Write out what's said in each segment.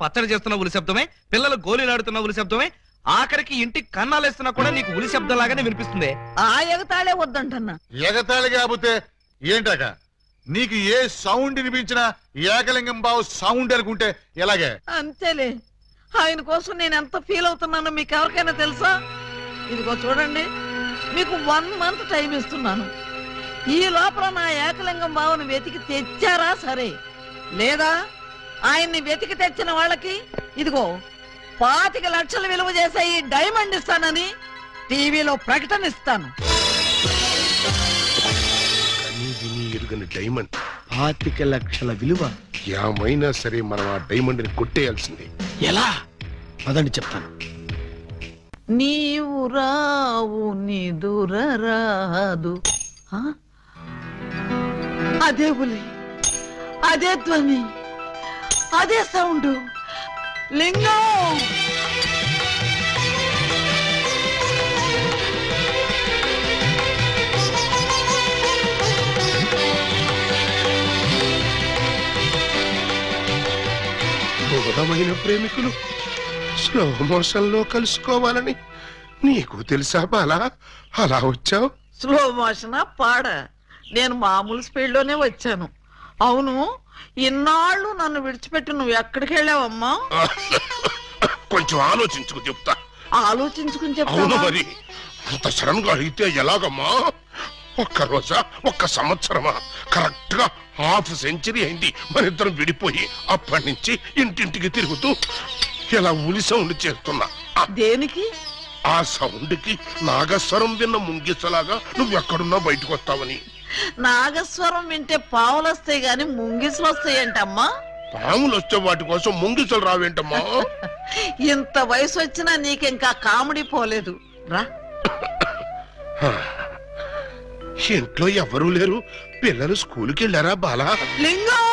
పచ్చడి చేస్తున్న ఉలి శబ్దమే, పిల్లలు గోళీలాడుతున్న ఉలి శబ్దమే, ఆఖరికి ఇంటి కన్నాలేస్తున్నా కూడా నీకు ఉలి శబ్దం లాగానే వినిపిస్తుంది. ఆ ఎగతాళే వద్దంటన్నా. ఎగతాళి కాకపోతే ఏంటక? నీకు ఏ సౌండ్ వినిపించినా ఏకలింగం బావు సౌండ్ అనుకుంటే ఎలాగే? అంతేలే, ఆయన కోసం నేను ఎంత ఫీల్ అవుతున్నానో మీకు ఎవరికైనా తెలుసా? ఇదిగో చూడండి, మీకు 1 month టైం ఇస్తున్నాను. ఈ లోపల నా ఏకలింగం బావును వెతికి తెచ్చారా సరే, లేదా ఆయన్ని వెతికి తెచ్చిన వాళ్ళకి ఇదిగో 25 లక్షలు విలువ చేసే ఈ డైమండ్ ఇస్తానని టీవీలో ప్రకటన ఇస్తాను. డైమండ్ 25 లక్షల విలువ. ఏమైనా సరే మనం ఆ డైమండ్ ని కొట్టేయాల్సిందే. ఎలా? అదండి చెప్తాను. నీవు రావు నిదురరాదు. అదే ఉలి, అదే ధ్వని, అదే సౌండ్. లింగం దూరమైన ప్రేమికులు స్లో మోషన్ లో కలుసుకోవాలని నీకు తెలుసా బాలా? అలా వచ్చావు. స్లో మోషన్ పాడ, నేను మామూలు స్పీడ్ లోనే వచ్చాను. అవును, ఇన్నాళ్ళు నన్ను విడిచిపెట్టి నువ్వు ఎక్కడికి వెళ్ళావమ్మా? కొంచెం ఆలోచించుకు చెప్తా. ఆలోచించుకుని అవును చెప్తా. మరి అంత సడన్ గా అడిగితే ఎలాగమ్మా? 1 రోజా 1 సంవత్సరమా? కరెక్ట్ గా ½ సెంచరీ అయింది మన ఇద్దరం విడిపోయి. అప్పటి నుంచి ఇంటింటికి తిరుగుతూ ఇలా ఉలి సౌండ్ చేస్తున్నా. దేనికి? ఆ సౌండ్ కి నాగస్వరం విన్న ముంగిసలాగా నువ్వెక్కడున్నా బయటకు వస్తావని. నాగస్వరం వింటే పావులు వస్తాయి గాని ముంగిసులు వస్తాయంటమ్మా. పాములు వచ్చే వాటి కోసం ముంగిసలు రావేంటమ్మా? ఇంత వయసు వచ్చినా నీకింకా కామెడీ పోలేదు రా. ఇంట్లో ఎవరూ లేరు, పిల్లలు స్కూల్కి వెళ్ళారా బాలా? లింగం,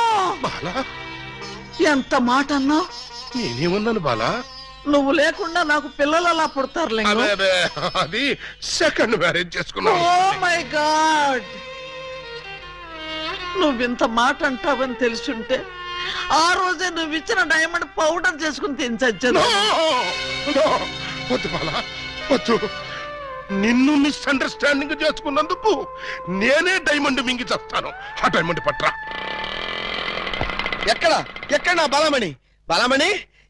బాలా ఎంత మాట అన్నావు? నేనేమన్నాను బాలా? నువ్వు లేకుండా నాకు పిల్లలు అలా పుడతారు లింగం. అది సెకండ్ మ్యారేజ్ చేసుకున్నావు. ఓ మై గాడ్, నువ్వింత మాట అంటావని తెలుసుంటే ఆ రోజే నువ్వు ఇచ్చిన డైమండ్ పౌడర్ చేసుకుని తినచచ్చాను. వద్దు బాలా, వద్దు. నిన్ను మిస్అండర్స్టాండింగ్ చేసుకున్నందుకు నేనే డైమండ్ మింగి చేస్తాను. ఆ డైమండ్ పట్రా. ఎక్కడ నా బలమణి? బలమణి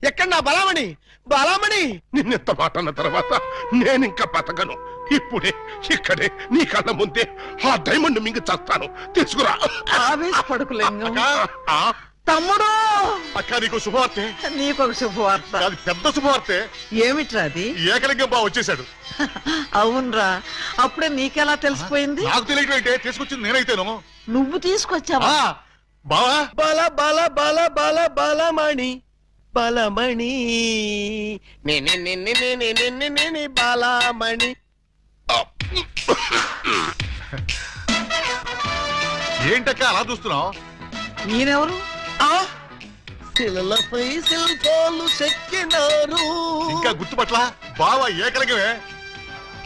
ఎక్కడ? నా బలమణి, బలమణి. నిన్నెంత మాట అన్న తర్వాత నేనింకా బతకను. ఇప్పుడే ఇక్కడే నీ కళ్ళ ముందే ఆ డైమండ్ మింగి చేస్తాను. తీసుకురా. ఆవేశపడకు లింగం. ఆ? తమ్ముడు, అక్క నీకు శుభవార్తె. నీకొక శుభవార్త. అది పెద్ద శుభవార్తె. ఏమిట్రా అది? ఏకలింగం బావ వచ్చేసాడు. అవునరా, అప్పుడే నీకెలా తెలిసిపోయింది? నాకు తెలియటంటే తీసుకొచ్చింది నేనైతేను. నువ్వు తీసుకొచ్చావా? బావా బల బల బల బల బలమణి, బలమణి నే బలమణి. ఏంటక్క అలా చూస్తున్నావు? నేనెవరు? శిలలపై శిల్పాలు చెక్కినారు. ఇంకా గుర్తుపట్ల బావా ఏకలింగమే.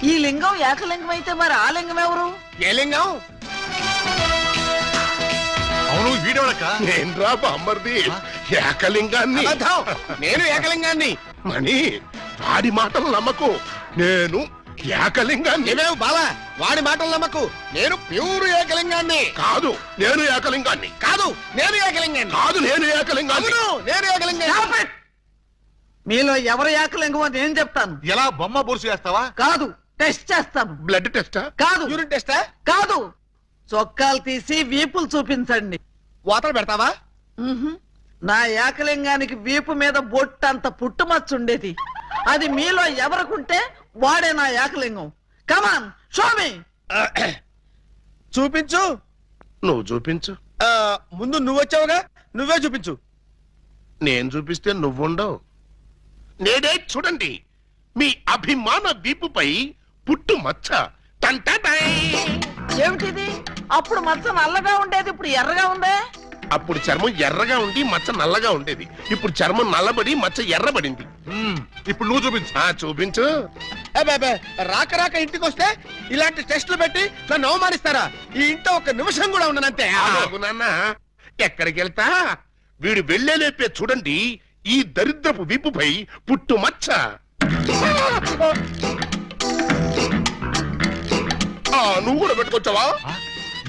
ఈ లింగం ఏకలింగం అయితే మరి ఆ లింగం ఎవరు? ఏ లింగం? అవును, వీడెవడక్క? నేను రా బామ్మర్ది, ఏకలింగాన్ని. నేను ఏకలింగాన్ని. మణి, వాడి మాటలు నమ్మకు. నేను ఏకలింగాన్ని. నువ్వేం బాలా, వాడి మాటలు నమ్మకు. నేను ప్యూర్ ఏకలింగాన్ని. కాదు, నేను ఏకలింగాన్ని. కాదు, నేను ఏకలింగాన్ని. కాదు, నేను ఏకలింగాన్ని. అవును, నేను ఏకలింగాన్ని. Stop it! మీలో ఎవరు ఏకలింగం అని నేను చెప్తాను. ఎలా బొమ్మ బొరుసు చేస్తావా? కాదు, టెస్ట్ చేస్తాను. బ్లడ్ టెస్టా? కాదు, యూరిన్ టెస్టా? కాదు, చొక్కాలు తీసి వీపులు చూపించండి. వాతలు పెడతావా? నా ఏకలింగానికి వీపు మీద బొట్టంత పుట్టుమచ్చు ఉండేది. అది మీలో ఎవరికుంటే వాడే నా ఏకలింగం. కమాన్, షో మీ. చూపించు. నువ్వు చూపించు. ముందు నువ్వు వచ్చావుగా, నువ్వే చూపించు. నేను చూపిస్తే నువ్వుండవు. నేనే చూడండి, మీ అభిమాన వీపుపై పుట్టు మచ్చ. ఏమిటిది? అప్పుడు మచ్చ నల్లగా ఉండేది, ఇప్పుడు ఎర్రగా ఉందే. అప్పుడు చర్మం ఎర్రగా ఉండి మచ్చ నల్లగా ఉండేది. ఇప్పుడు చర్మం నల్లబడి మచ్చ ఎర్రబడింది. ఇప్పుడు నువ్వు చూపించు. చూపించు. రాక రాక ఇంటికి వస్తే ఇలాంటి టెస్టులు పెట్టి నన్ను అవమానిస్తారా? ఈ ఇంట్లో 1 నిమిషం కూడా ఉండనంతే. నాన్న, ఎక్కడికి వెళ్తా? వీడు వెళ్ళేలేపే చూడండి ఈ దరిద్రపు వీపుపై పుట్టు మచ్చ. నువ్వు కూడా పెట్టుకొచ్చావా?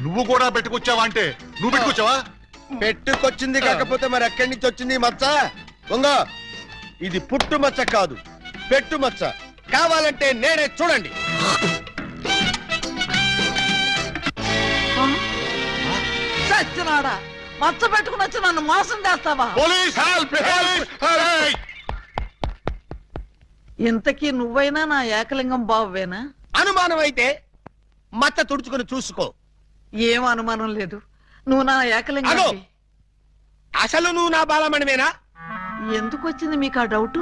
నువ్వు కూడా పెట్టుకొచ్చావా అంటే నువ్వు పెట్టుకొచ్చావా? పెట్టుకొచ్చింది కాకపోతే మరి ఎక్కడి నుంచి వచ్చింది మచ్చ? ఉంగో, ఇది పుట్టు మచ్చ కాదు, పెట్టు మచ్చ. కావాలంటే నేనే, చూడండి. చచ్చినాడా, మచ్చ పెట్టుకుని వచ్చి నన్ను మోసం చేస్తావా? Police help! ఇంతకీ నువ్వైనా నా ఏకలింగం బావేనా? అనుమానం అయితే మచ్చ తుడుచుకుని చూసుకో. ఏం అనుమానం లేదు, నువ్వు నా ఏకలింగం. అసలు నువ్వు నా బాలమణివేనా? ఎందుకు వచ్చింది మీకు ఆ డౌట్?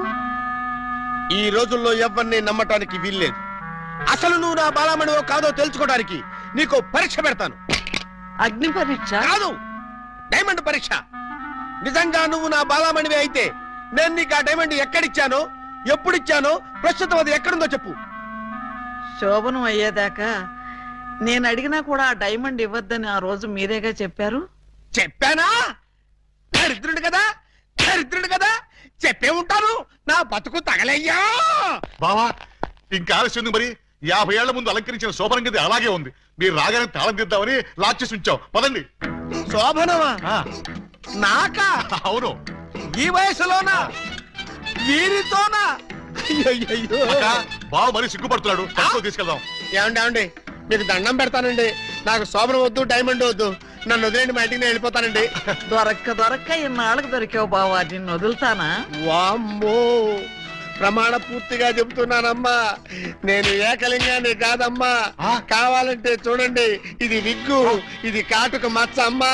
ఈ రోజుల్లో ఎవరిని నమ్మటానికి వీల్లేదు. అసలు నువ్వు నా బాలమణివో కాదో తెలుసుకోవడానికి నీకు పరీక్ష పెడతాను. అగ్ని పరీక్ష కాదు, డైమండ్ పరీక్ష. నిజంగా నువ్వు నా బాలమణివే అయితే నేను నీకు ఆ డైమండ్ ఎక్కడిచ్చానో, ఎప్పుడిచ్చానో, ప్రస్తుతం అది ఎక్కడుందో చెప్పు. శోభనం అయ్యేదాకా నేను అడిగినా కూడా ఆ డైమండ్ ఇవ్వద్దని ఆ రోజు మీరేగా చెప్పారు. చెప్పానా? దరిద్రుడు కదా, దరిద్రుడు కదా, చెప్పే ఉంటాను. నా బతుకు తగలయ్యా. బావా, ఇంకా ఆలస్యం మరి. 50 ఏళ్ల ముందు అలంకరించిన శోభనం గది అలాగే ఉంది. మీరు రాగానే తాళం తీద్దామని లాక్ చేసి ఉంచాం. పదండి. శోభనమా? ఆ, నాకా? అవును. ఈ వయసులోనా? వీరితోనా? అయ్యయ్యయ్యో. అక్క, బావ మరీ సిగ్గుపడుతున్నాడు. తక్కువ తీసుకెళ్దాం. ఏమండి, మీకు దండం పెడతానండి. నాకు శోభనం వద్దు, డైమండ్ వద్దు. నన్ను వదిలేండి, మా ఇంటికి నేను వెళ్ళిపోతానండి. దొరక్క ఇన్నాళ్ళకు దొరికావు బావా, నిన్ను వదులుతానా? వామ్మో, ప్రమాణ పూర్తిగా చెబుతున్నానమ్మా, నేను ఏకలింగాన్ని కాదమ్మా. కావాలంటే చూడండి, ఇది విగ్గు, ఇది కాటుక మచ్చ అమ్మా.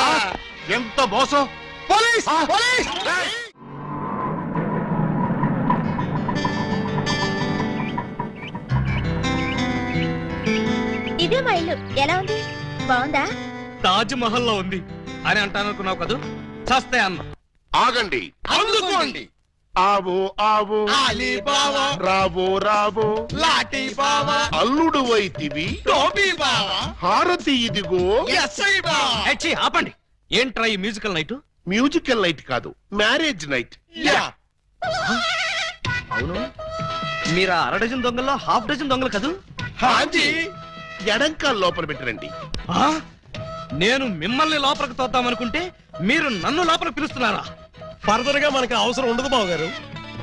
ఎంత మోసం! పోలీస్! పోలీస్! ఇదే మా ఇల్లు. ఎలా ఉంది? బాగుందా? తాజ్ మహల్ లో ఉంది అని అంటాననుకున్నావు కదూ? చస్తే అన్న. ఆగండి, అందుకోండి. ఆవో ఆవో, రావో రావో, లాఠీ బావా, అల్లుడు వైతివి, టోపీ బావా, హారతి ఇదిగో. ఎస్ఐ బావా. ఏచ్చి, ఆపండి. ఏంట్రా ఈ మ్యూజికల్ నైట్? మ్యూజికల్ నైట్ కాదు, మ్యారేజ్ నైట్. అవును, మీరు ఆ 1/2 డజన్ దొంగల్లో 1/2 డజన్ దొంగలు కదూ? హాజీ. ఎడంకాల్ లోపల పెట్టరండి. ఆ? నేను మిమ్మల్ని లోపలికి తోద్దామనుకుంటే మీరు నన్ను లోపలికి పిలుస్తున్నారా? ఫర్దర్ గా మనకి అవసరం ఉండదు బావగారు.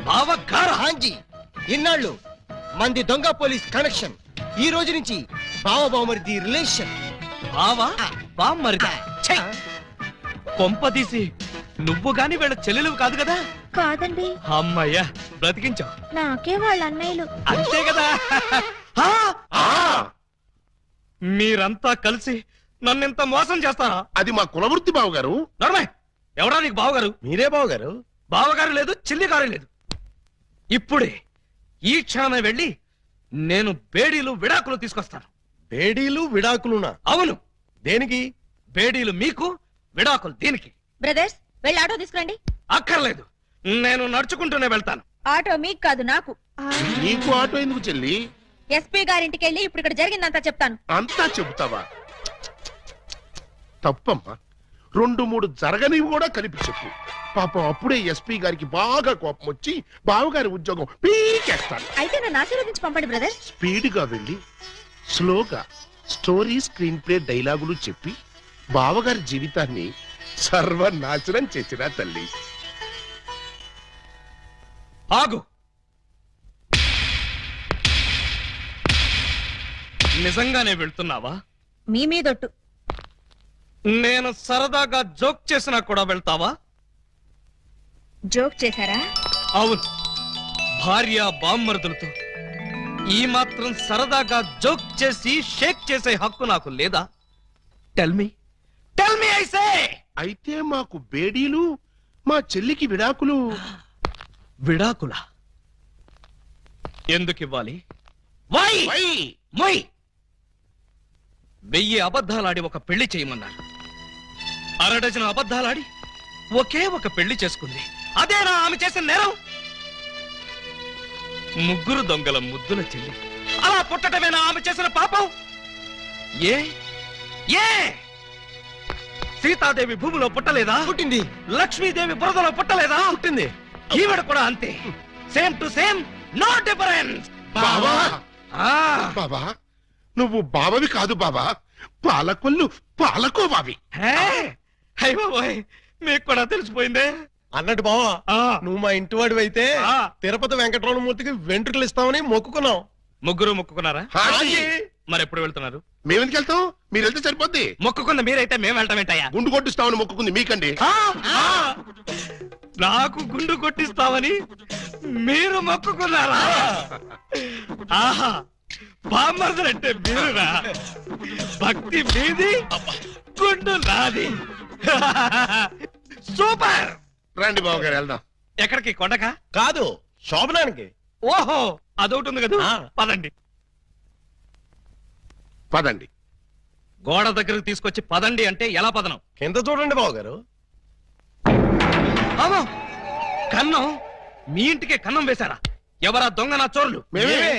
బావగారా? హాంజీ, ఇన్నాళ్ళు మంది దొంగ పోలీస్ కనెక్షన్, ఈ రోజు నుంచి బావ బావమరిది రిలేషన్. బావా బామ్మరిదా? ఛై! కొంపదీసి నువ్వు గాని వీళ్ళ చెల్లెలు కాదు కదా? కాదండి, అమ్మయ్యా, బ్రతికించావు. నాకే వాళ్ళ అన్నయ్యలు. అంతే కదా? ఆ! మీరంతా కలిసి నన్నింత మోసం చేస్తారా? అది మా కులవృత్తి బావగారు. నర్మయ్, ఎవడా నీకు బావగారు? మీరే బావగారు. బావగారు లేదు, చిల్లిగారు లేదు. ఇప్పుడే ఈ క్షణమే వెళ్ళి నేను బేడీలు విడాకులు తీసుకొస్తాను. బేడీలు విడాకులునా? అవును, దేనికి? బేడీలు మీకు, విడాకులు దీనికి. బ్రదర్స్, వెళ్ళి ఆటో తీసుకురండి. అక్కర్లేదు, నేను నడుచుకుంటూనే వెళ్తాను. ఆటో మీకు కాదు, నాకు. నీకు ఆటో ఎందుకు చెల్లి? ఎస్పీ గారింటికి వెళ్ళి ఇప్పుడు ఇక్కడ జరిగిందంతా చెప్తాను. అంతా చెబుతావా? తప్పమ్మా, 2-3 జరగనివి కూడా కలిపి చెప్పు. పాపం అప్పుడే ఎస్పీ గారికి బాగా కోపం వచ్చి బావగారి ఉద్యోగం పీకేస్తాడు. అయితే నన్ను ఆశీర్వదించి పంపండి బ్రదర్. స్పీడ్ గా వెళ్ళి స్లోగా స్టోరీ, స్క్రీన్ ప్లే, డైలాగులు చెప్పి బావగారి జీవితాన్ని సర్వనాశనం చేసిన తల్లి. ఆగు. నిజంగానే వెళ్తున్నావా? మీ మీదొట్టు. నేను సరదాగా జోక్ చేసినా కూడా వెళ్తావా? జోక్ చేశారా? అవును, భార్య బామ్మరుదులతో ఈ మాత్రం సరదాగా జోక్ చేసి షేక్ చేసే హక్కు నాకు లేదా? Tell me I say. అయితే మాకు బేడీలు, మా చెల్లికి విడాకులు. విడాకుల ఎందుకు ఇవ్వాలి? వై? మొయ్. 1000 అబద్ధాలాడి ఒక పెళ్లి చేయమన్నారు. 1/2 డజన్ అబద్ధాలాడి ఒకే ఒక పెళ్లి చేసుకుంది. అదేనా ఆమె చేసిన నేరం? 3 దొంగల ముద్దుల చెల్లి అలా పుట్టటమేనా ఆమె చేసిన పాపం? ఏ ఏ సీతాదేవి భూమిలో పుట్టలేదా? పుట్టింది. లక్ష్మీదేవి బురదలో పుట్టలేదా? పుట్టింది. ఈవిడ కూడా అంతే. Same to same, no difference. బావా బాబా, నువ్వు బావవి కాదు బాబా, పాలకొల్లు పాలకోబావి. బాబోయ్, మీకు కూడా తెలిసిపోయిందే. అన్నట్టు బావా, నువ్వు మా ఇంటి వాడివి అయితే తిరుపతి వెంకటరమణమూర్తికి వెంట్రుకలు ఇస్తామని మొక్కుకున్నాం. ముగ్గురు మొక్కుకున్నారా? హాజీ. మరి ఎప్పుడు వెళ్తున్నారు? మేమెందుకు వెళ్తాం, మీరు వెళ్తే సరిపోద్ది. మొక్కుకుంది మీరైతే మేము వెళ్ళటం ఏంటయ్యా? గుండు కొట్టిస్తామని మొక్కుకుంది మీకండి. నాకు గుండు కొట్టిస్తామని మీరు మొక్కుకున్నారా? ఆహా, బామ్మర్దులంటే మీరురా. భక్తి మీది, గుండు నాది. సూపర్. రండి బావ గారు వెళ్దాం. ఎక్కడికి? కొండకా? కాదు, శోభనానికి. ఓహో, అదొకటి ఉంది కదా. పదండి. పదండి. గోడ దగ్గరకు తీసుకొచ్చి పదండి అంటే ఎలా పదనం? కింద చూడండి బావగారు. అమ్మో, కన్నం. మీ ఇంటికి కన్నం వేశారా? ఎవరా దొంగ నా చోర్లు? మేమే.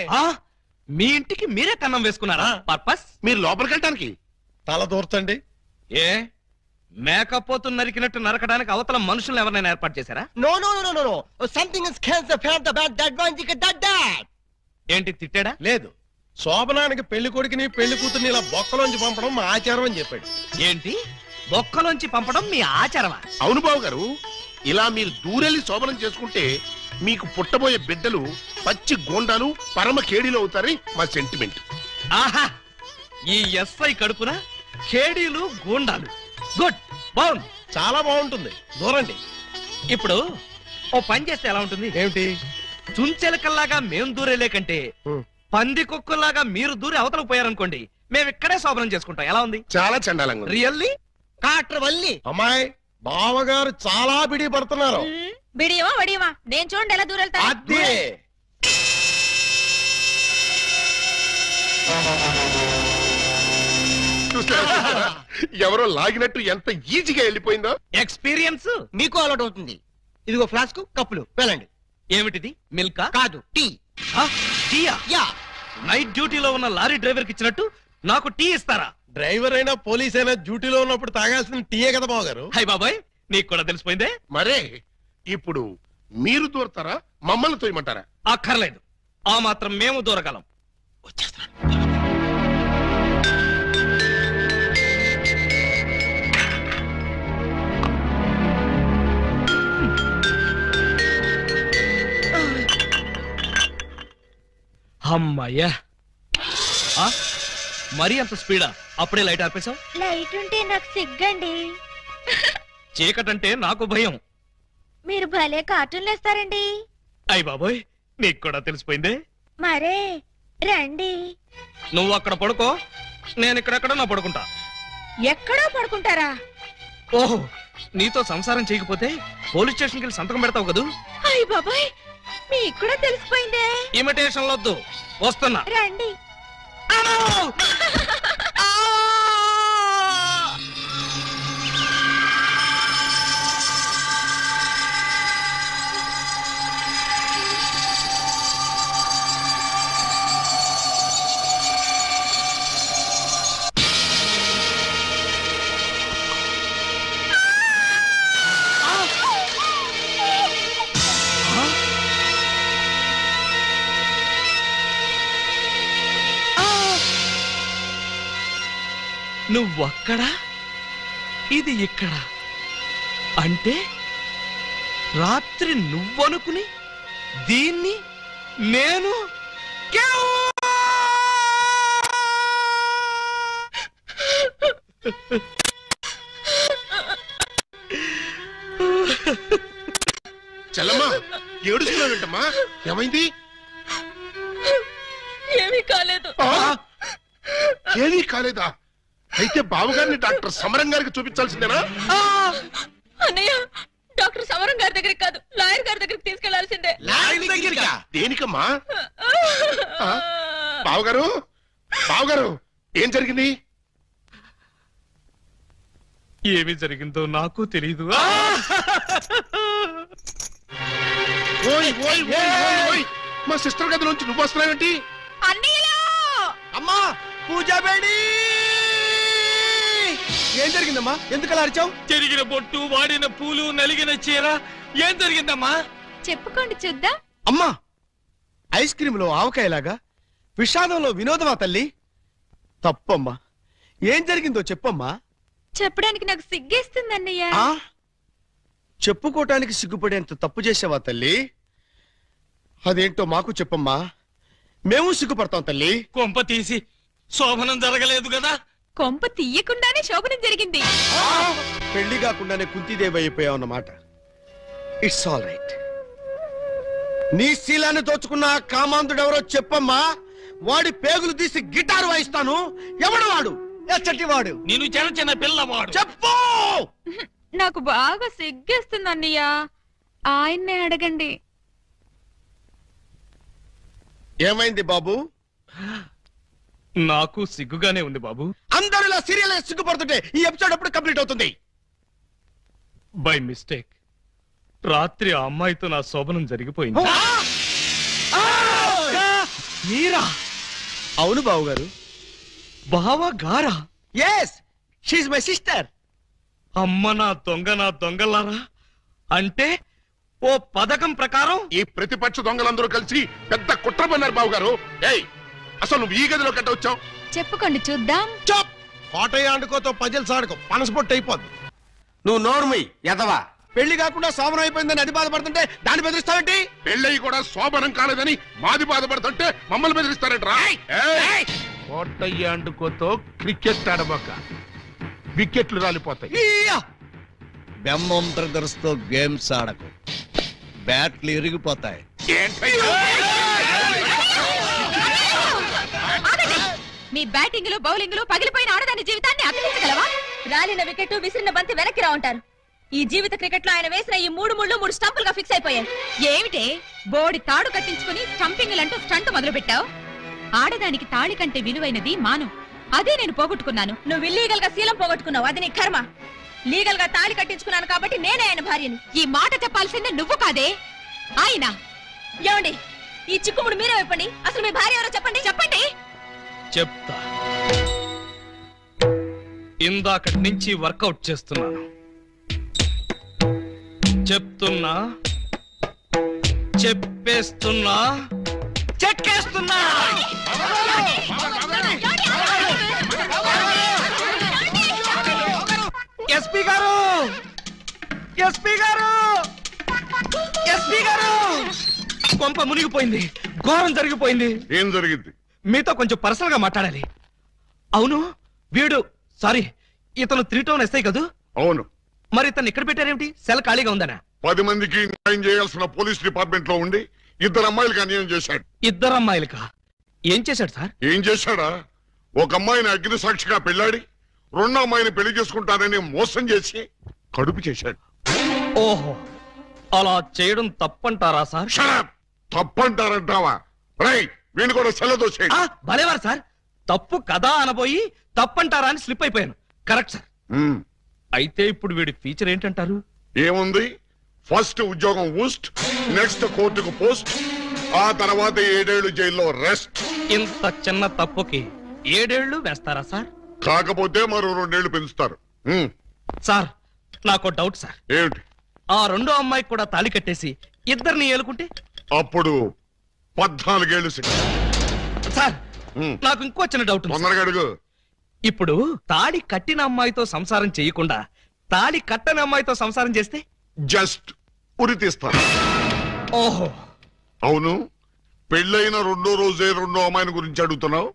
మీ ఇంటికి మీరే కన్నం వేసుకున్నారా? పర్పస్? మీరు లోపలికి వెళ్ళటానికి. తల దూర్చండి. ఏ మేకపోతు నరికినట్టు నరకడానికి అవతల మనుషులను ఎవరైనా ఏర్పాటు చేశారా? No. Something is cancer found about that one. You can that. ఏంటి, తిట్టాడా? లేదు, శోభనానికి పెళ్లి కొడుకుని పెళ్లి కూతుర్ని ఇలా బొక్కలోంచి పంపడం మా ఆచారం అని చెప్పాడు. ఏంటి, బొక్కలోంచి పంపడం మీ ఆచారమా? అవును బావ గారు, ఇలా మీరు దూరెళ్ళి శోభనం చేసుకుంటే మీకు పుట్టబోయే బిడ్డలు పచ్చి గోండాలు పరమ కేడీలు అవుతారని మా సెంటిమెంట్. ఆహా, ఈ ఎస్ఐ కడుపున కేడీలు గూండాలు. గుడ్, బాగుంది, చాలా బాగుంటుంది. దూరండి. ఇప్పుడు ఓ పని చేస్తే ఎలా ఉంటుంది? ఏమిటి? చుంచెలకల్లాగా మేం దూరేలే కంటే పంది కుక్కల్లాగా మీరు దూరి అవతలకు పోయారనుకోండి, మేము ఇక్కడే శోభనం చేసుకుంటాం. ఎలా ఉంది? చాలా చండాలంగా ఉంది. రియల్లీ? కాట్రవల్లి. అమ్మాయి, బావగారు చాలా బిడి పడుతున్నారు. బిడియమా వడియమా, నేను చూడండి ఎలా దూరెళ్తా. అదే. చూసారా? ఎవరో లాగినట్టు ఎంత ఈజీగా వెళ్ళిపోయిందో. ఎక్స్పీరియన్స్ మీకు అలవాటు అవుతుంది. ఇదిగో ఫ్లాస్క్, కప్పులు, వెళ్ళండి. ఏమిటిది? మిల్కా? కాదు, టీ. టీయా? యా. నైట్ డ్యూటీలో ఉన్న లారీ డ్రైవర్ కి ఇచ్చినట్టు నాకు టీ ఇస్తారా? డ్రైవర్ అయినా పోలీస్ అయినా డ్యూటీలో ఉన్నప్పుడు తాగాల్సిన టీయే కదా బావగారు. హై బాబాయ్, నీకు కూడా తెలిసిపోయిందే. మరే ఇప్పుడు మీరు దూరతారా, మమ్మల్ని తోయమంటారా? అక్కర్లేదు, ఆ మాత్రం మేము దూరగలం. అమ్మయ్యా, మరీ అంత స్పీడా? అప్పుడే లైట్ ఆపేశావు. లైట్ ఉంటే నాకు సిగ్గండి. చీకటంటే నాకు భయం. మీరు భలే కార్టూన్లు వేస్తారండి. అయ్ బాబోయ్, నీకు కూడా తెలిసిపోయిందే. మరే రండి. నువ్వు అక్కడ పడుకో, నేను ఇక్కడెక్కడ నా పడుకుంటా. ఎక్కడో పడుకుంటారా? ఓహో, నీతో సంసారం చేయకపోతే పోలీస్ స్టేషన్కి వెళ్ళి సంతకం పెడతావు కదూ. అయ్య బాబాయ్, మీకు కూడా తెలిసిపోయిందే. ఇమిటేషన్ వద్దు, వస్తున్నా. రండి. నువ్వక్కడ, ఇది ఇక్కడ. అంటే రాత్రి నువ్వనుకుని దీన్ని నేను చెల్లమ్మా, ఏడుస్తున్నావేంటమ్మా? ఏమైంది? ఏమీ కాలేదు. ఏమీ కాలేదా? అయితే బావగారిని డాక్టర్ సమరం గారికి చూపించాల్సిందేనా? అన్నయ్య, డాక్టర్ సమరం గారి దగ్గరికి కాదు, లాయర్ గారి దగ్గరికి తీసుకెళ్లాల్సిందే. దేనికమ్మా? బావగారు, బావగారు, ఏం జరిగింది? ఏమి జరిగిందో నాకు తెలీదు. ఓయ్ ఓయ్ ఓయ్ ఓయ్ ఓయ్, మా సిస్టర్ గది నుంచి నువ్వు వస్తున్నావేంటి? అమ్మా, పూజ బేడి. ఏం జరిగిందమ్మా? ఎందుకు అలా అరిచావు? చెరిగిన బొట్టు, వాడిన పూలు, నలిగిన చీర. ఏం జరిగిందమ్మా? చెప్పుకోండి చూద్దాం. అమ్మా, ఐస్ క్రీములో ఆవకాయలాగా విషాదంలో వినోదమా తల్లి? తప్పమ్మా, ఏం జరిగిందో చెప్పమ్మా. చెప్పడానికి నాకు సిగ్గేస్తుంది అన్నయ్య. చెప్పుకోటానికి సిగ్గుపడేంత తప్పు చేసావా తల్లి? అదేంటో మాకు చెప్పమ్మా, మేము సిగ్గుపడతాం తల్లి. కొంప తీసి శోభనం జరగలేదు కదా? కొంప తీయకుండానే శోభనం జరిగింది. పెళ్లి కాకుండానే కుంతిదేవి అయిపోయావన్నమాట. It's all right. నీ శీలాన్ని దోచుకున్న కామాంధుడెవరో చెప్పమ్మా. వాడి పేగులు తీసి గిటారు వాయిస్తాను. ఎవడు వాడు? ఎచ్చటి వాడు? నేను చిన్న చిన్న పిల్లవాడు. చెప్పు. నాకు బాగా సిగ్గేస్తుంది అన్నయ్య, ఆయన్నే అడగండి. ఏమైంది బాబు? నాకు సిగ్గుగానే ఉంది బాబు. అందరూ ఇలా సీరియల్ సిగ్గుపడుతుంటే ఈ ఎపిసోడ్ ఎప్పుడు కంప్లీట్ అవుతుంది? బై మిస్టేక్ రాత్రి ఆ అమ్మాయితో నా శోభనం జరిగిపోయింది. మీరా? అవును బాబు గారు. బావా గారా? Yes, she my sister. అమ్మ నా దొంగలారా. అంటే ఓ పథకం ప్రకారం ఈ ప్రతిపక్ష దొంగలందరూ కలిసి పెద్ద కుట్ర పన్నారు బాబు గారు. ఏయ్, అసలు నువ్వు ఈ గదిలో కట్ట వచ్చావు? చెప్పుకోండి చూద్దాం. చాప్. కోటయ్య ఆడుకోతో పజల్స్ ఆడుకో, పనసపొట్టు అయిపోద్ది. నువ్వు నోర్మి ఎదవా. పెళ్లి కాకుండా శోభనం అయిపోయిందని అది బాధపడుతుంటే దాన్ని బెదిరిస్తావేంటి? పెళ్ళయి కూడా శోభనం కాలేదని మాది బాధపడుతుంటే మమ్మల్ని బెదిరిస్తారంటరా? కోటయ్య అండుకోతో క్రికెట్ ఆడబోక, వికెట్లు రాలిపోతాయి. బెమ్మం బ్రదర్స్ తో గేమ్స్ ఆడకు, బ్యాట్లు ఇరిగిపోతాయి. మీ బ్యాటింగ్ లో బౌలింగ్ లో పగిలిపోయిన ఆడదాని జీవితాన్ని అతికించగలవా? రాలిన వికెట్ విసిరిన బంతి వెనక్కి రా ఉంటారు. ఈ జీవిత క్రికెట్ లో ఆయన వేసిన ఈ 3 ముళ్ళు 3 స్టంపులుగా ఫిక్స్ అయిపోయాయి. ఏమిటే బోడి తాడు కట్టించుకుని స్టంపింగ్ అంటూ స్టంట్ మొదలు పెట్టావు? ఆడదానికి తాళి కంటే విలువైనది మాను. అదే నేను పోగొట్టుకున్నాను. నువ్వు ఇల్లీగల్ గా శీలం పోగొట్టుకున్నావు, అది నీ కర్మ. లీగల్ గా తాళి కట్టించుకున్నాను కాబట్టి నేనే ఆయన భార్యను. ఈ మాట చెప్పాల్సిందే నువ్వు కాదే ఆయన. ఏమండి, ఈ చిక్కుముడు మీరే చెప్పండి. అసలు మీ భార్య ఎవరో చెప్పండి. చెప్పండి. చెప్తా. ఇందాకటి నుంచి వర్కౌట్ చేస్తున్నాను. చెప్తున్నా, చెప్పేస్తున్నా, చెక్కేస్తున్నా. ఎస్పీ గారు, ఎస్పీ గారు, ఎస్పీ గారు, కొంప మునిగిపోయింది, ఘోరం జరిగిపోయింది. ఏం జరిగింది? మీతో కొంచెం పర్సనల్ గా మాట్లాడాలి. అవును, వీడు సారీ ఇతను 3 టౌన్ ఎస్ఐ కదూ? అవును. మరి ఇతను ఇక్కడ పెట్టారేమిటి? సెల్ ఖాళీగా ఉందనా? 10 మందికి న్యాయం చేయాల్సిన పోలీస్ డిపార్ట్మెంట్ లో ఉండి 2 అమ్మాయిలకు అన్యాయం చేశాడు. 2 అమ్మాయిలకా? ఏం చేశాడు సార్? ఏం చేశాడా? ఒక అమ్మాయిని అగ్ని సాక్షిగా పెళ్లాడి 2వ అమ్మాయిని పెళ్లి చేసుకుంటానని మోసం చేసి కడుపు చేశాడు. ఓహో, అలా చేయడం తప్పంటారా సార్? తప్పంటారంటావా? రైట్, వీణు కూడా సెల్లదోసేయండి. భలేవారు సార్, తప్పు కదా అనబోయి తప్పంటారా అని స్లిప్ అయిపోయాను. Correct sir. అయితే ఇప్పుడు వీడి ఫీచర్ ఏంటంటారు? ఏముంది, ఫస్ట్ ఉద్యోగం ఊస్ట్, నెక్స్ట్ కోర్టుకు పోస్ట్, ఆ తర్వాత 7 ఏళ్లు జైల్లో రెస్ట్. ఇంత చిన్న తప్పుకి 7 ఏళ్లు వేస్తారా సార్? కాకపోతే మరో 2 ఏళ్లు పెంచుతారు. సార్, నాకు డౌట్ సార్. ఏమిటి? ఆ 2వ అమ్మాయికి కూడా తాళి కట్టేసి 2ని ఏలుకుంటే అప్పుడు 14 ఏళ్లు శిక్ష. సార్, నాకు ఇంకో చిన్న డౌట్ ఉంది. తొందరగా అడుగు. ఇప్పుడు తాళి కట్టిన అమ్మాయితో సంసారం చేయకుండా తాళి కట్టని అమ్మాయితో సంసారం చేస్తే జస్ట్ ఉరి తీస్తారు. ఓహో, అవును. పెళ్ళైన 2వ రోజే 2వ అమ్మాయిని గురించి అడుగుతున్నావు,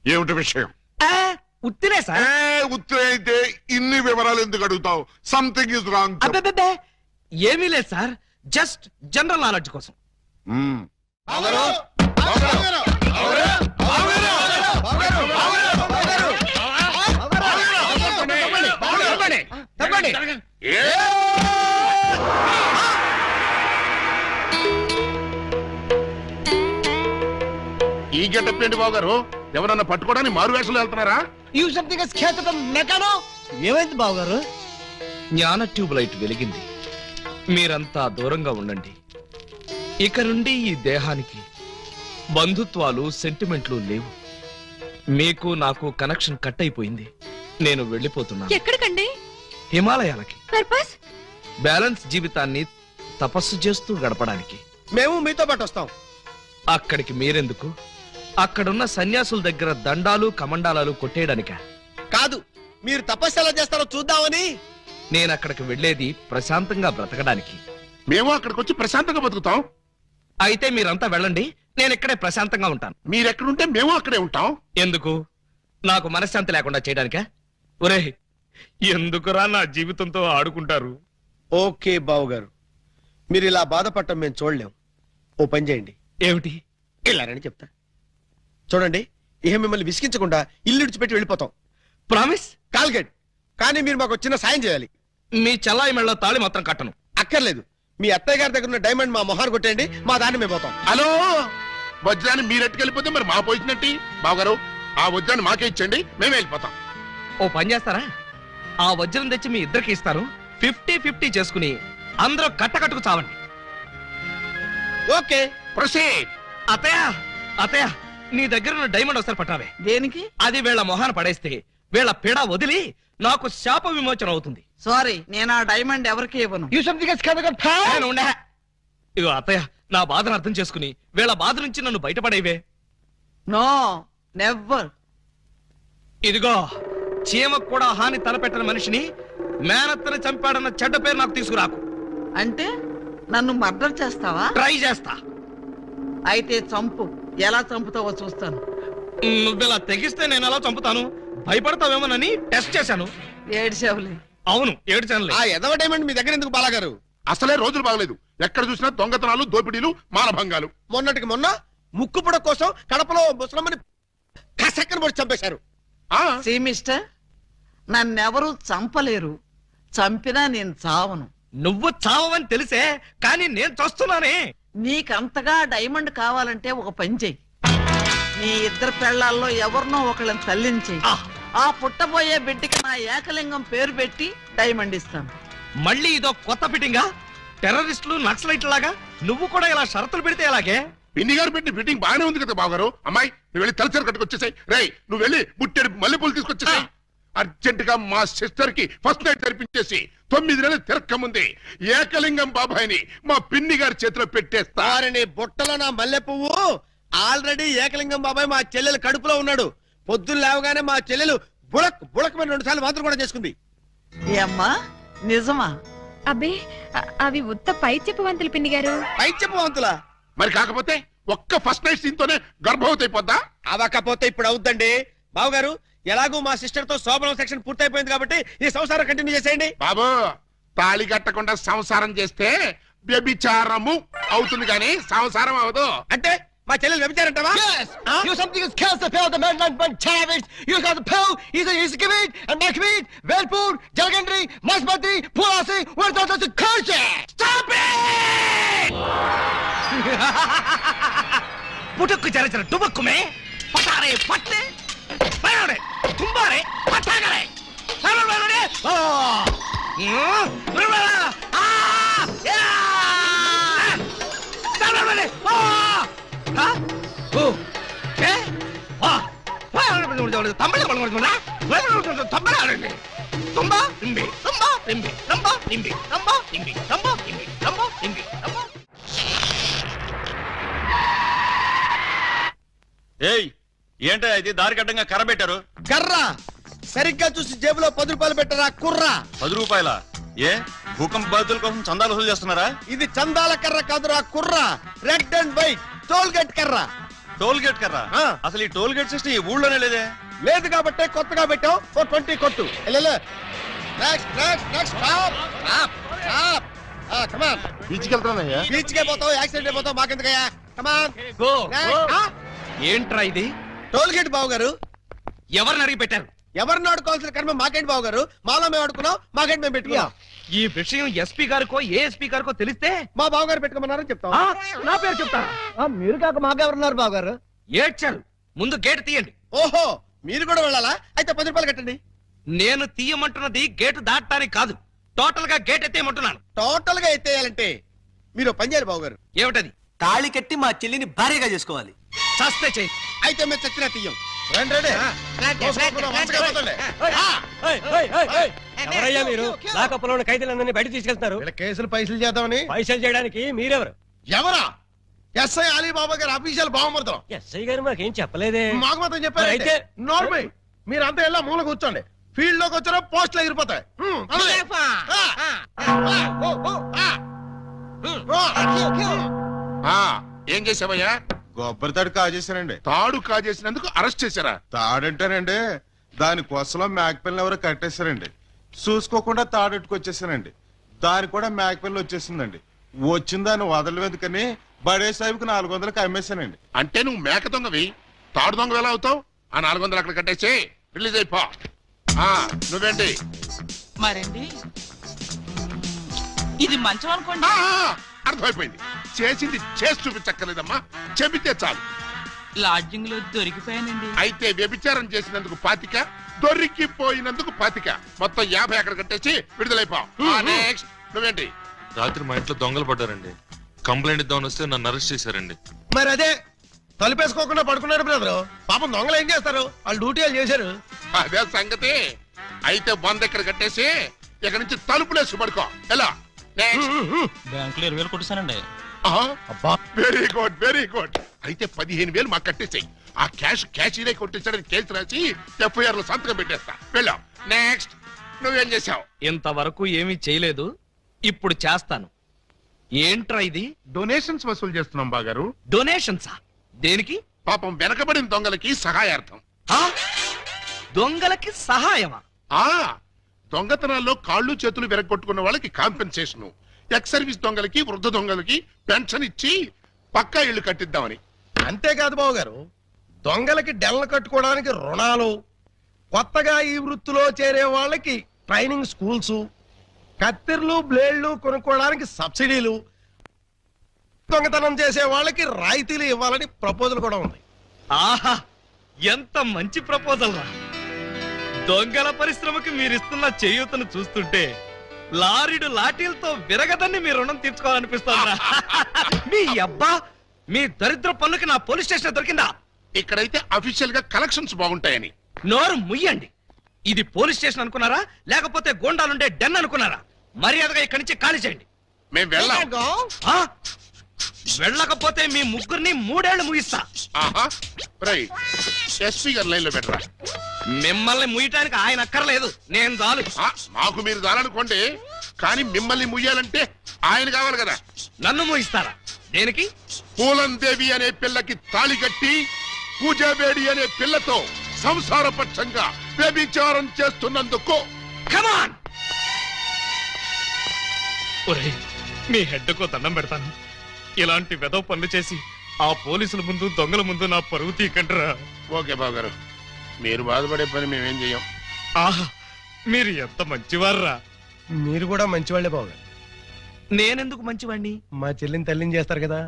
ఏమిటి విషయం? ఉత్తినే సార్. ఉత్తరే అయితే ఇన్ని వివరాలు ఎందుకు అడుగుతావు? Something is wrong. అబ్బే, ఏమీ లేదు సార్, జస్ట్ జనరల్ నాలెడ్జ్ కోసం. ఈ గెటప్ ఏంటి బాబు గారు? ఎవరన్నా పట్టుకోవడానికి మారు వేషాలు వెళ్తున్నారా? ఏమైంది బావగారు? జ్ఞాన ట్యూబ్ లైట్ వెలిగింది. మీరంతా దూరంగా ఉండండి. ఇక నుండి ఈ దేహానికి బంధుత్వాలు, సెంటిమెంట్లు లేవు. మీకు నాకు కనెక్షన్ కట్ అయిపోయింది. నేను వెళ్ళిపోతున్నా. ఎక్కడికండి? హిమాలయాలకి. పర్పస్? బ్యాలెన్స్ జీవితాన్ని తపస్సు చేస్తూ గడపడానికి. మేము మీతో పాటు వస్తాం. అక్కడికి మీరెందుకు? అక్కడున్న సన్యాసుల దగ్గర దండాలు కమండాలాలు కొట్టేయడానిక? కాదు, మీరు తపస్సు ఎలా చేస్తారో చూద్దామని. నేను అక్కడికి వెళ్లేది ప్రశాంతంగా బ్రతకడానికి. మేము అక్కడికి వచ్చి ప్రశాంతంగా బతుకుతాం. అయితే మీరంతా వెళ్ళండి, నేను ఇక్కడే ప్రశాంతంగా ఉంటాను. మీరెక్కడుంటే మేము అక్కడే ఉంటాం. ఎందుకు? నాకు మనశ్శాంతి లేకుండా చేయడానికా? ఒరే, ఎందుకురా నా జీవితంతో ఆడుకుంటారు? ఓకే బావగారు, మీరు ఇలా బాధపడటం మేము చూడలేం. ఓ పని చేయండి. ఏమిటి? వెళ్ళారని చెప్తా. చూడండి, ఇహ మిమ్మల్ని విసిగించకుండా ఇల్లు విడిచిపెట్టి వెళ్ళిపోతాం. ప్రామిస్? కాల్గేట్. కానీ మీరు మాకు చిన్న సాయం చేయాలి. మీ చల్లాయి మెళ్ళ తాళి మాత్రం కట్టను. అక్కర్లేదు, మీ అత్తయ్య గారి దగ్గర ఉన్న డైమండ్ మా మొహాన్ని కొట్టేయండి, మా దాన్ని మేము పోతాం. హలో, వజ్రాన్ని మీరెట్టుకెళ్ళిపోతే మరి మా పోయినట్టి. బావగారు, ఆ వజ్రాన్ని మాకే ఇచ్చండి, మేమే వెళ్ళిపోతాం. ఓ పని చేస్తారా? ఆ వజ్రం తెచ్చి మీ ఇద్దరికి ఇస్తారు, 50-50 చేసుకుని అందరూ కట్టకట్టుకు చావండి. Okay, proceed. అత్తయ్య, అత్తయ్య, నీ దగ్గర ఉన్న డైమండ్ ఒకసారి పట్టావే. దేనికి? అది వీళ్ళ మొహాన్ని పడేస్తే వీళ్ళ పీడ వదిలి నాకు శాప విమోచన అవుతుంది. సారీ, నేను ఆ డైమండ్ ఎవరికి ఇవ్వను. You something else can't pal. నేను ఉండే. ఇగో అత్తయ్య, నా బాధను అర్థం చేసుకుని వీళ్ళ బాధ నుంచి నన్ను బయటపడేవే. No, never. ఇదిగో, చీమకు కూడా హాని తలపెట్టిన మనిషిని మేనత్తని చంపాడన్న చెడ్డ పేరు నాకు తీసుకురాకు. అంటే నన్ను మర్డర్ చేస్తావా? ట్రై చేస్తా. అయితే చంపు. ఎలా చంపుతావో చూస్తాను. నువ్వెలా తెగిస్తే నేను ఎలా చంపుతాను? భయపడతావేమోనని టెస్ట్ చేశాను. ఏడ్చావులే. అవును, ఏడ్చానులే. ఆ ఎదవ డైమండ్ మీ దగ్గర ఎందుకు బాలాగారు? అసలే రోజులు బాగలేదు. ఎక్కడ చూసినా దొంగతనాలు, దోపిడీలు, మానభంగాలు. మొన్నటికి మొన్న ముక్కు పుడ కోసం కడపలో ముసలమ్మని కసక్కన పొడి చంపేశారు. సీ మిస్టర్, నన్నెవరూ చంపలేరు. చంపినా నేను చావను. నువ్వు చావని తెలిసే, కానీ నేను చస్తున్నానే. నీకంతగా డైమండ్ కావాలంటే ఒక పని చెయ్యి. నీ ఇద్దరు పెళ్లాల్లో ఎవరినో ఒకళ్ళని తల్లించేయి. ఆ పుట్టబోయే బిడ్డకి నా ఏకలింగం పేరు పెట్టి డైమండ్ ఇస్తాను. మళ్ళీ ఇదో కొత్త ఫిట్టింగా? టెర్రరిస్టులు, నక్సలైట్ లాగా నువ్వు కూడా ఇలా షరతులు పెడితే ఎలాగే? పిన్ని గారు పెట్టిన ఫిట్టింగ్ బాగానే ఉంది కదా బావగారు. అమ్మాయి, నువ్వు వెళ్ళి తలచరు కట్టుకొచ్చేసాయి. రేయ్, నువ్వు వెళ్ళి బుట్టెడు మల్లెపూలు తీసుకొచ్చేసాయి. అర్జెంట్ గా మా సిస్టర్ కి ఫస్ట్ నైట్ తెరిపించేసి 9 నెలలు తిరక్కముంది ఏకలింగం బాబాయిని మా పిన్ని గారి చేతిలో పెట్టేస్తా. వారిని బుట్టలో నా మల్లె పువ్వు. ఆల్రెడీ ఏకలింగం బాబాయ్ మా చెల్లెలు కడుపులో ఉన్నాడు. పొద్దున్న లేవగానే మా చెల్లెలు బుడక్ బుడకమైన 2 సార్లు మాత్రం కూడా చేసుకుంది. ఏమ్మా, నిజమా? అబ్బే, అవి ఉత్త పై చెప్పు వంతులు పిన్ని గారు. పై చెప్పవంతులా? మరి కాకపోతే ఒక్క ఫస్ట్ నైట్ సీన్ తోనే గర్భవతి అయిపోద్దా? అవకపోతే ఇప్పుడు అవుద్దండి. బావగారు, ఎలాగూ మా సిస్టర్ తో శోభనం సెక్షన్ పూర్తయిపోయింది కాబట్టి ఈ సంసారం కంటిన్యూ చేసేయండి. బాబు, తాళి కట్టకుండా సంసారం చేస్తే వ్యభిచారము అవుతుంది కానీ సంసారం అవదు. అంటే మా చెల్లెలు వ్యభిచారంటావా? Yes. You something else can't pal. The man like one Chavez. You got the pal. He's a kibit and Makbit, Velpur, Jalgandri, Masbati, Pulasi. Where's the curse? Stop it! పుట్టుకు చరచర డుబక్కుమే పటారే పట్టే బయడే తుంబారే పటాగరే సరవలనే ఓ బరబర ఆ యా సరవలనే ఓ హ ఓ ఏ ఆ తమిళ బలగొడుతున్నా తమిళ తుంబా ఇంబి తుంబా ఇంబి తుంబా ఇంబి తుంబా ఇంబి తుంబా ఇంబి తుంబా ఇంబి తుంబా. ఏయ్, ఏంటో ఇది దారి కట్టంగా కర్ర పెట్టారు? కర్ర సరిగ్గా చూసి జేబులో 10 రూపాయలు పెట్టరా కుర్రా. 10 రూపాయల? ఏ భూకంప బాధితుల కోసం చందాలు వసూలు చేస్తున్నారా? ఇది చందాల కర్ర కాదురా కుర్రా, red and white toll gate కర్ర. టోల్ గేట్ కర్ర? ఆ. అసలు ఈ టోల్ గేట్ సిస్టమ్ ఈ ఊళ్ళోనే లేదే. లేదు కాబట్టి కొత్తగా పెట్టాం. 20 కొట్టు. Next next next stop stop stop. Come on. బీచ్కి వెళ్తానయ్యా. బీచ్ కే పోతావు, యాక్సిడెంట్ అయిపోతావు, మాకెందుకయ్యా? కమాన్. గో ఏంట్రా ఇది? టోల్ గేట్ బావు గారు. ఎవరిని అడిగి పెట్టారు? ఎవరిని ఆడుకోవాల్సిన కర్మ మాకేంటి బావు గారు? మాలో మేము ఆడుకున్నాం, మాకేంటి మేము పెట్టుకున్నాం. ఈ విషయం ఎస్పీ గారికో ఏఎస్పీ గారికో తెలిస్తే మా బావు గారు పెట్టుకోమన్నారని చెప్తాం. ఆ, నా పేరు చెప్తారా? మీరు కాక మాకెవరున్నారు బాబు గారు? ఏడ్చారు. ముందు గేటు తీయండి. ఓహో, మీరు కూడా వెళ్ళాలా? అయితే 10 రూపాయలు కట్టండి. నేను తీయమంటున్నది గేటు దాటడానికి కాదు, టోటల్ గా గేట్ ఎత్తేయమంటున్నాను. టోటల్ గా ఎత్తేయాలంటే మీరు పని చేయాలి బావు గారు. ఏమిటది? తాళి కట్టి మా చెల్లిని భార్యగా చేసుకోవాలి. చస్తే చెయ్యి. అయితే మేము చచ్చినా తీయం. రండి రండి. ఎవరయ్యా మీరు? లాకప్లో ఉన్న ఖైదీలందరినీ బయట తీసుకెళ్తున్నారు. కేసులు పైసలు చేద్దామని. పైసలు చేయడానికి మీరెవరు? ఎవరా? ఎస్ఐ అలీబాబా గారు అఫీషియల్ బావమరుతాం. ఎస్ఐ గారు మాకేం చెప్పలేదే. మాకు మాత్రం చెప్పారు. అయితే నార్మల్ మీరంతా ఎలా మూల కూర్చోండి. ఫీల్డ్ లోకి వచ్చారో పోస్టులు ఎగిరిపోతాయి. ఏం చేసావయ్యా? కొబ్బరి తాడు కాజేశారండి. తాడు కాజేసినందుకు అరెస్ట్ చేశారా? తాడంటారండి, దాని కోసలో మేకపిల్లని ఎవరో కట్టేశారండి. చూసుకోకుండా తాడెట్టుకొచ్చేసానండి. దాని కూడా మేకపిల్ల వచ్చేసిందండి. వచ్చిన దాన్ని వదలవేదుకని బడే సాహిబ్కి 400కి అమ్మేశానండి. అంటే నువ్వు మేక దొంగవి, తాడు దొంగ ఎలా అవుతావు? ఆ 400 అక్కడ కట్టేసి రిలీజ్ అయిపో. నువ్వేంటి మరండి ఇది మంచం అనుకోండి. అర్థమైపోయింది. చేసింది చేసి చూపించక్కర్లేదమ్మా, చెబితే చాలు. లాడ్జింగ్ లో దొరికిపోయానండి. అయితే వ్యభిచారం చేసినందుకు 25, దొరికిపోయినందుకు 25, మొత్తం 50 అక్కడ కట్టేసి విడుదలైపో. నెక్స్ట్ నువ్వేంటి? రాత్రి మా ఇంట్లో దొంగలు పడ్డారండి. కంప్లైంట్ ఇద్దామని వస్తే నన్ను అరెస్ట్ చేశారండి. మరి అదే తలుపేసుకోకుండా పడుకున్నారు బ్రదరు. పాపం దొంగలు ఏం చేస్తారు? వాళ్ళు డ్యూటీ వాళ్ళు చేశారు. అదే సంగతి. అయితే 100 ఎక్కడ కట్టేసి ఇక్కడ నుంచి తలుపులేసి పడుకో. ఎలా? బ్యాంకులో 20,000 కొట్టేశానండి. Very good, very good. అయితే 15,000 మాకు కట్టేసాయి. ఆ క్యాష్ ఇదే కొట్టేసాడని కేసు రాసి FIR లో సంతకం పెట్టేస్తా. వెళ్ళా. నెక్స్ట్ నువ్వేం చేసావు? ఇంతవరకు ఏమీ చేయలేదు, ఇప్పుడు చేస్తాను. ఏంట్రా ఇది? డొనేషన్స్ వసూలు చేస్తున్నాం బాగారు. డొనేషన్సా? దేనికి? పాపం వెనకబడిన దొంగలకి సహాయార్థం. దొంగలకి సహాయమా? దొంగతనాల్లో కాళ్ళు చేతులు విరగొట్టుకున్న వాళ్ళకి కాంపెన్సేషన్, ఎక్స్ సర్వీస్ దొంగలకి, వృద్ధ దొంగలకి పెన్షన్ ఇచ్చి పక్కా ఇళ్లు కట్టిద్దామని. అంతేకాదు బాబు గారు, దొంగలకి డెల్ల కట్టుకోవడానికి రుణాలు, కొత్తగా ఈ వృత్తిలో చేరే వాళ్ళకి ట్రైనింగ్ స్కూల్స్, కత్తిర్లు బ్లేడ్లు కొనుక్కోవడానికి సబ్సిడీలు, దొంగతనం చేసే వాళ్ళకి రాయితీలు ఇవ్వాలని ప్రపోజల్ కూడా ఉంది. ఆహా, ఎంత మంచి ప్రపోజల్ రా! దొంగల పరిశ్రమకి మీరిస్తున్న చేయూతను చూస్తుంటే లారీడు లాఠీలతో విరగదని మీ రుణం తీర్చుకోవాలనిపిస్తోందిరా. మీ అబ్బా, మీ దరిద్ర పనులకి నా పోలీస్ స్టేషన్ దొరికిందా? ఇక్కడైతే అఫీషియల్ గా కలెక్షన్స్ బాగుంటాయని. నోరు ముయ్యండి. ఇది పోలీస్ స్టేషన్ అనుకున్నారా, లేకపోతే గోండాలుండే డెన్ అనుకున్నారా? మర్యాదగా ఇక్కడి నుంచి ఖాళీ చేయండి. మేము వెళ్ళాం. వెళ్ళకపోతే మీ ముగ్గురిని 3 ఏళ్లు ముగిస్తా. ఎస్పీ గారు లైన్ లో పెట్టరా. మిమ్మల్ని ముయ్యటానికి ఆయన అక్కర్లేదు, నేను చాలు. మాకు మీరు చాలనుకోండి, కానీ మిమ్మల్ని ముయ్యాలంటే ఆయన కావాలి కదా. నన్ను ముగిస్తారా? దేనికి? పూలందేవి అనే పిల్లకి తాళి కట్టి పూజాబేడి అనే పిల్లతో సంసారపక్షంగా వ్యభిచారం చేస్తున్నందుకు. కమాన్! ఒరేయ్, మీ హెడ్కో దండం పెడతాను. ఇలాంటి వెదవ పనులు చేసి ఆ పోలీసుల ముందు, దొంగల ముందు నా పరువు తీకంటరా. ఓకే బాగారు, మీరు బాధపడే పని మేమేం చెయ్యం. ఆహా, మీరు ఎంత మంచివారా. మీరు కూడా మంచివాళ్లే బాబు. నేనెందుకు మంచివాణ్ణి? మా చెల్లిని తల్లిని చేస్తారు కదా.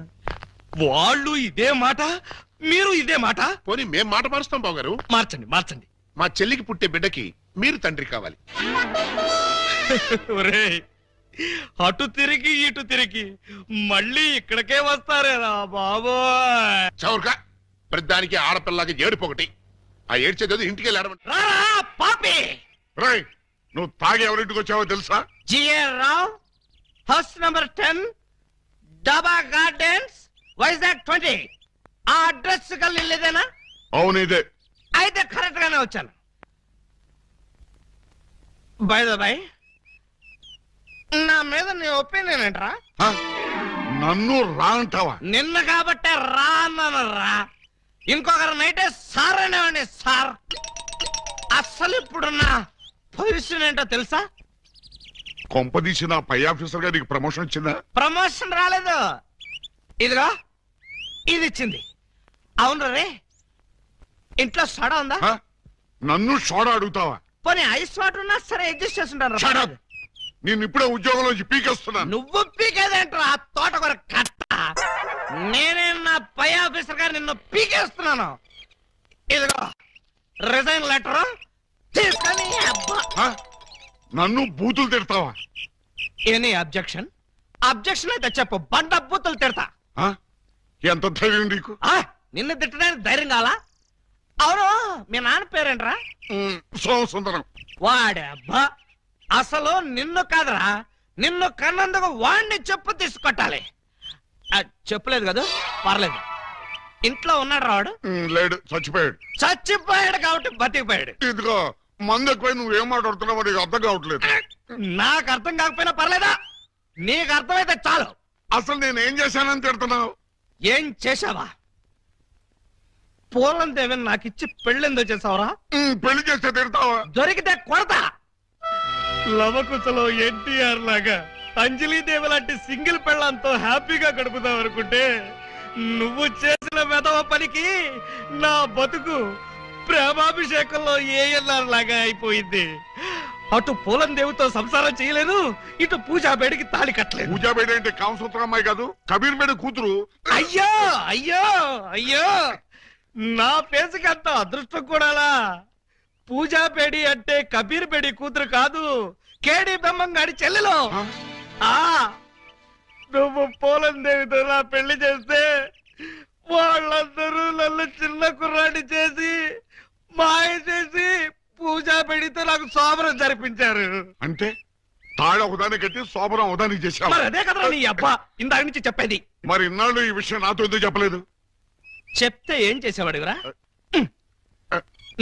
వాళ్ళు ఇదే మాట, మీరు ఇదే మాట. పోనీ మేం మాట మారుస్తాం బాగారు. మార్చండి, మార్చండి. మా చెల్లికి పుట్టే బిడ్డకి మీరు తండ్రి కావాలి. ఒరేయ్, అటు తిరిగి ఇటు తిరిగి మళ్ళీ ఇక్కడికే వస్తారేరా బాబోయ్. చౌర్గా ప్రతిదానికి ఆడపిల్లకి ఏడుపొకటి. ఆ ఏడ్చేది ఇంటికి వెళ్ళాడమంట. పాపి, నువ్వు తాగి ఎవరింటికి వచ్చావో తెలుసా? జిఆర్ రావు, హౌస్ నంబర్ 10, డాబా గార్డెన్స్, వైజాగ్ 20. ఆ అడ్రస్ కలిదేనా? అవును, ఇదే. అయితే కరెక్ట్ గానే వచ్చాను. బై ద బై, నా మీద నీ ఒపీనియన్ ఏంట్రా? నన్ను రా అంటావా? నిన్న కాబట్టే రా అన్నాను రా. ఇంకొకరు నైటే సార్ అనేవాడిని సార్. అసలు ఇప్పుడున్న పొజిషన్ ఏంటో తెలుసా? కొంపదీసి నా పై ఆఫీసర్ గా నీకు ప్రమోషన్ వచ్చిందా? ప్రమోషన్ రాలేదు, ఇదిగో ఇది ఇచ్చింది. అవును రే, ఇంట్లో సోడా ఉందా? నన్ను సోడా అడుగుతావా? పోనీ ఐస్ వాటర్ ఉన్నా సరే అడ్జస్ట్ చేస్తుంటాను. నేను ఇప్పుడే ఉద్యోగంలోంచి పీకేస్తున్నాను. నువ్వు పీకేదేంట్రా తోటకూర కట్ట? నేనే నా పై ఆఫీసర్ గారు నిన్ను పీకేస్తున్నాను. ఇదిగో రిజైన్ లెటర్ తీసుకొని. నన్ను బూతులు తిడతావా? Any objection? అబ్జెక్షన్ అయితే చెప్పు, బండ బూతులు తిడతా. ఎంత ధైర్యం నీకు? నిన్ను తిట్టడానికి ధైర్యం కావాలా? అవును, మీ నాన్న పేరేంట్రా? సోమసుందరం. వాడబ్బా, అసలు నిన్ను కాదురా, నిన్ను కన్నందుకు వాణ్ణి చెప్పు తీసుకొట్టాలి. చెప్పలేదు కదా, పర్లేదు. ఇంట్లో ఉన్నాడు రావాడు? లేడు, చచ్చిపోయాడు. చచ్చిపోయాడు కాబట్టి బతికిపోయాడు. ఇదిగో మందు ఎక్కువ, నువ్వేం మాట్లాడుతున్నావు నీకు అర్థం కావట్లేదు. నాకు అర్థం కాకపోయినా పర్లేదా, నీకు అర్థమైతే చాలు. అసలు నేనేం చేశానని తిడుతున్నావు? ఏం చేశావా? పూలం దేవిని నాకు ఇచ్చి పెళ్ళెందుకు చేసావురా? పెళ్లి చేస్తే తిడతావా? దొరికితే కొడతా. లవకుశలో ఎన్టీఆర్ లాగా అంజలీదేవి లాంటి సింగిల్ పెళ్ళంతో హ్యాపీగా గడుపుదాం అనుకుంటే నువ్వు చేసిన వెధవ పనికి నా బతుకు ప్రేమాభిషేకంలో ఏఎల్ఆర్ లాగా అయిపోయింది. అటు పూలం దేవితో సంసారం చేయలేను, ఇటు పూజాబేడికి తాళి కట్టలేదు. పూజాబేడి అంటే కామసూత్ర అమ్మాయి కాదు, కబీర్ బేడి కూతురు. అయ్యో అయ్యో అయ్యో, నా ఫేస్కి అంత అదృష్టం కూడాలా? పూజాబేడి అంటే కబీర్ బేడి కూతురు కాదు, కేడి బెమ్మంగాడి చెల్లెలు. నువ్వు పూలం దేవితో నా పెళ్లి చేస్తే వాళ్ళందరూ నన్ను చిన్న కుర్రాడి చేసి మాయ చేసి పూజాబేడితో నాకు శోభనం జరిపించారు. అంటే తాళ ఒకదాన్ని కట్టి శోభనం ఒకదానికి చేశావు. మరి అదే కదా నీ అబ్బా ఇందాక నుంచి చెప్పేది. మరి ఇన్నాళ్ళు ఈ విషయం నాతో ఎందుకు చెప్పలేదు? చెప్తే ఏం చేసేవాడివిరా?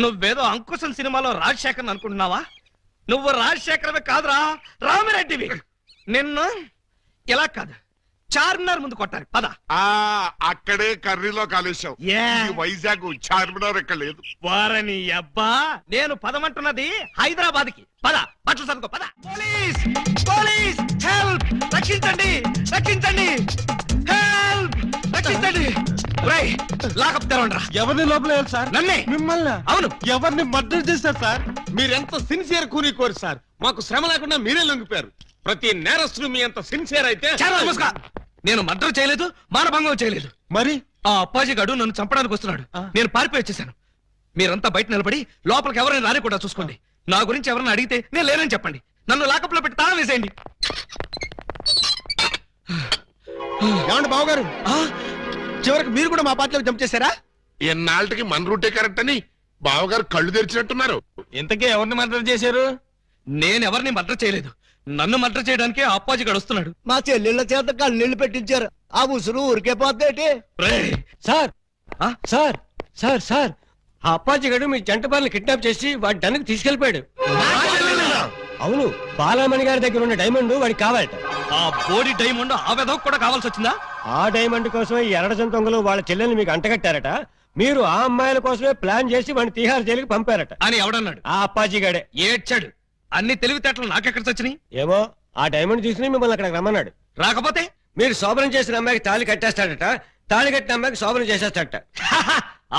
నువ్వేదో అంకుశం సినిమాలో రాజశేఖర్ అనుకుంటున్నావా? నువ్వు రాజశేఖరమే కాదురా, రామిరెడ్డివి. నిన్ను ఇలా కాదు, చార్మినార్ ముందు కొట్టాలి. పద. అక్కడే కర్రీలో కాలేశావు. వైజాగ్ చార్మినార్ ఎక్కడ లేదు. వారని అబ్బా, నేను పదమంటున్నది హైదరాబాద్ కి. పద, బట్టలు సర్దుకో. పద. Police police, help! రక్షించండి రక్షించండి, హెల్ప్! రక్షించండి. లాకప్ తెరవండిరా. ఎవరిని లోపల సార్? నన్నే. మిమ్మల్ని? అవును. ఎవరిని మర్డర్ చేశారు సార్? మీరెంత సిన్సియర్ కూని కోరు సార్, మాకు శ్రమ లేకుండా మీరే లొంగిపోయారు. ప్రతి నేరస్తులు మీ అంత సిన్సియర్ అయితే. నేను మర్డర్ చేయలేదు, మానభంగం చేయలేదు. మరి ఆ అప్పాజీ గడు నన్ను చంపడానికి వస్తున్నాడు. నేను పారిపోయి వచ్చేసాను. మీరంతా బయట నిలబడి లోపలికి ఎవరైనా రాని కూడా చూసుకోండి. నా గురించి ఎవరైనా అడిగితే నేను లేనని చెప్పండి. నన్ను లాకప్ లో పెట్టి తాళం వేసేయండి. ఏమండి బావగారు, చివరికి మీరు కూడా మా పార్టీలో జంప్ చేశారా? ఎన్నాళ్ళకి మన రూటే కరెక్ట్ అని బావగారు కళ్ళు తెరిచినట్టున్నారు. ఇంతకీ ఎవరిని మర్డర్ చేశారు? నేను ఎవరిని మర్డర్ చేయలేదు. నన్ను మర్డర్ చేయడానికి అప్పాజీ గడు వస్తున్నాడు. మా చెల్లెళ్ళ చేత కళ్ళీళ్ళు పెట్టించారు. ఆ ఉసురు ఊరికే పోద్దేటి? సార్ సార్ సార్ సార్, ఆ అప్పాజీ గడు మీ జంట బాలను కిడ్నాప్ చేసి వాడి డన్నుకు తీసుకెళ్లిపోయాడు. అవును, బాలమణి గారి దగ్గర ఉన్న డైమండ్ వాడికి కావాలట. ఆ బోడి డైమండ్ ఆ వెధవ కూడా కావాల్సి వచ్చిందా? ఆ డైమండ్ కోసమే ఎర్రజం దొంగలు వాళ్ళ చెల్లెల్ని మీకు అంటగట్టారట. మీరు ఆ అమ్మాయిల కోసమే ప్లాన్ చేసి వాడిని తీహార్ జైలుకి పంపారట అని ఎవడన్నాడు? ఆ అప్పాజీ గడే. ఏడ్చాడు. అన్ని తెలివితేటలు నాకెక్కడ వచ్చినాయి? ఏమో, ఆ డైమండ్ తీసుకుని మిమ్మల్ని అక్కడికి రమ్మన్నాడు. రాకపోతే మీరు శోభనం చేసిన అమ్మాయికి తాళి కట్టేస్తాడట, తాళి కట్టిన అమ్మాయికి శోభనం చేసేస్తాడట.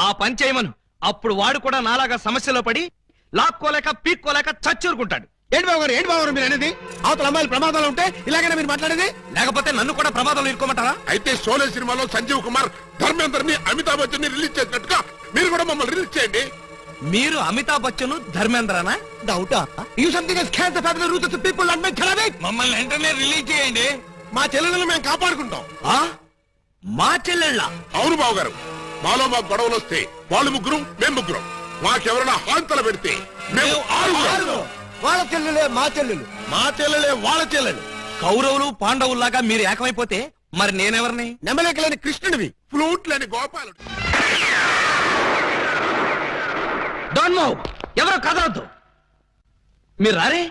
ఆ పని చేయమను. అప్పుడు వాడు కూడా నాలాగా సమస్యలో పడి లాక్కోలేక పీక్కోలేక చచ్చూరుకుంటాడు. ఏంటి బావగారు, ఏంటి బావగారు మీరు అనేది? అవతల అమ్మాయిలు ప్రమాదాలు ఉంటే ఇలాగైనా మీరు మాట్లాడేది? లేకపోతే నన్ను కూడా ప్రమాదంలో ఇరుకోమంటారా? అయితే షోలే సినిమాలో సంజీవ్ కుమార్ ధర్మేందర్ని అమితాబ్ బచ్చన్ ని రిలీజ్ చేసినట్టుగా మీరు కూడా మమ్మల్ని రిలీజ్ చేయండి. మీరు అమితాబ్ బచ్చన్ ధర్మేంద్రనా? డౌటా? You something is can the family root of the people and make therapy. మమ్మల్ని వెంటనే రిలీజ్ చేయండి. మా చెల్లెలను మేము కాపాడుకుంటాం. మా చెల్లెళ్ళ? అవును బావగారు, మాలో మాకు గొడవలు వస్తే వాళ్ళు ముగ్గురు, మేము ముగ్గురం. మాకెవరైనా హాంతలు పెడితే మేము ఆరుగురం. వాళ్ళ చెల్లెలే మా చెల్లెలు, మా చెల్లెలే వాళ్ళ చెల్లెలు. కౌరవులు పాండవుల్లాగా మీరు ఏకమైపోతే మరి నేనెవరిని? నెమలేకలేని కృష్ణుడివి, ఫ్లూట్ లేని గోపాలుడు. Don't move. ఎవరో కదలొద్దు. మీరు రారే.